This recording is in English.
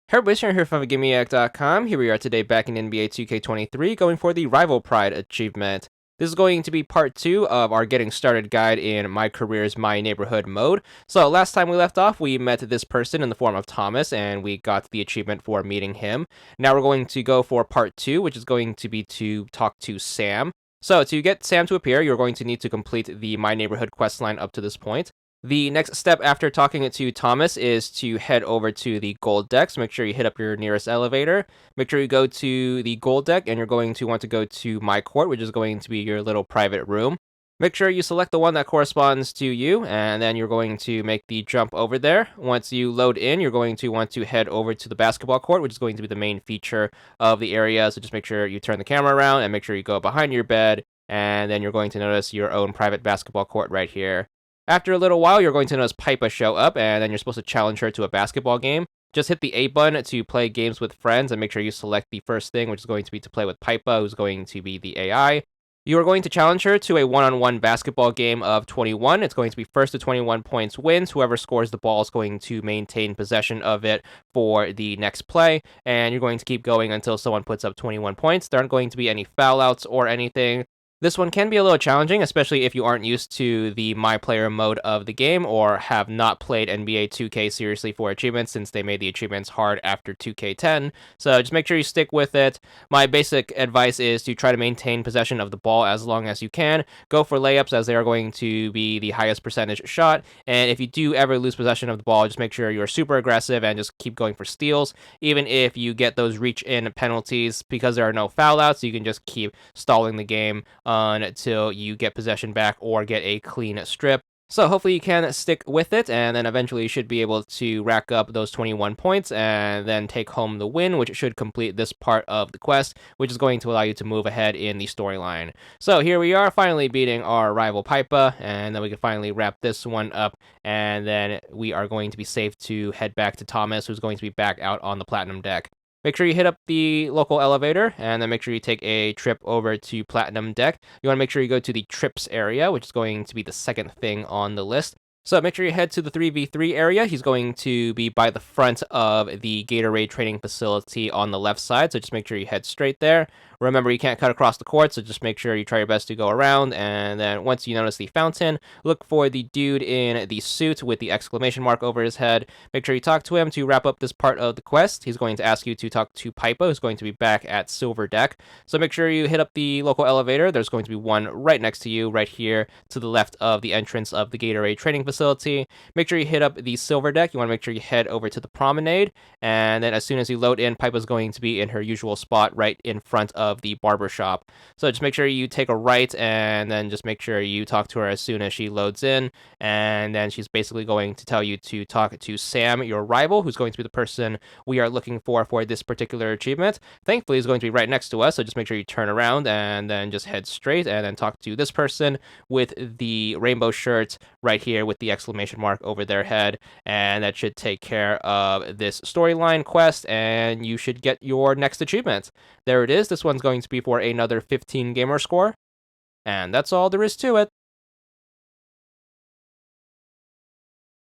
Herb here from VidGamiac.com. Here we are today back in NBA 2K23 going for the Rival Pride achievement. This is going to be part 2 of our Getting Started guide in My Career's My Neighborhood mode. So last time we left off, we met this person in the form of Thomas, and we got the achievement for meeting him. Now we're going to go for part 2, which is going to be to talk to Sam. So to get Sam to appear, you're going to need to complete the My Neighborhood quest line up to this point. The next step after talking to Thomas is to head over to the gold deck. So make sure you hit up your nearest elevator. Make sure you go to the gold deck, and you're going to want to go to My Court, which is going to be your little private room. Make sure you select the one that corresponds to you, and then you're going to make the jump over there. Once you load in, you're going to want to head over to the basketball court, which is going to be the main feature of the area. So just make sure you turn the camera around and make sure you go behind your bed, and then you're going to notice your own private basketball court right here. After a little while, you're going to notice Pipa show up, and then you're supposed to challenge her to a basketball game. Just hit the A button to play games with friends, and make sure you select the first thing, which is going to be to play with Pipa, who's going to be the AI. You are going to challenge her to a one-on-one basketball game of 21. It's going to be first to 21 points wins. Whoever scores the ball is going to maintain possession of it for the next play, and you're going to keep going until someone puts up 21 points. There aren't going to be any foul outs or anything. This one can be a little challenging, especially if you aren't used to the My Player mode of the game or have not played NBA 2K seriously for achievements, since they made the achievements hard after 2K10. So just make sure you stick with it. My basic advice is to try to maintain possession of the ball as long as you can. Go for layups, as they are going to be the highest percentage shot. And if you do ever lose possession of the ball, just make sure you're super aggressive and just keep going for steals. Even if you get those reach-in penalties, because there are no foul outs, you can just keep stalling the game until you get possession back or get a clean strip. So hopefully you can stick with it, and then eventually you should be able to rack up those 21 points and then take home the win, which should complete this part of the quest, which is going to allow you to move ahead in the storyline. So here we are, finally beating our rival Pipa, and then we can finally wrap this one up, and then we are going to be safe to head back to Thomas, who's going to be back out on the Platinum deck. Make sure you hit up the local elevator, and then make sure you take a trip over to Platinum Deck. You want to make sure you go to the Trips area, which is going to be the second thing on the list. So make sure you head to the 3v3 area. He's going to be by the front of the Gatorade training facility on the left side, so just make sure you head straight there. Remember, you can't cut across the court, so just make sure you try your best to go around, and then once you notice the fountain, look for the dude in the suit with the exclamation mark over his head. Make sure you talk to him to wrap up this part of the quest. He's going to ask you to talk to Pipa, who's going to be back at Silver Deck. So make sure you hit up the local elevator. There's going to be one right next to you, right here to the left of the entrance of the Gatorade training facility. Make sure you hit up the Silver Deck. You want to make sure you head over to the promenade, and then as soon as you load in, Pipa's going to be in her usual spot right in front of the barber shop. So just make sure you take a right, and then just make sure you talk to her as soon as she loads in, and then she's basically going to tell you to talk to Sam, your rival, who's going to be the person we are looking for this particular achievement. Thankfully, he's going to be right next to us, so just make sure you turn around and then just head straight, and then talk to this person with the rainbow shirt right here with the exclamation mark over their head, and that should take care of this storyline quest, and you should get your next achievement. There it is. This one's going to be for another 15 gamer score, and that's all there is to it.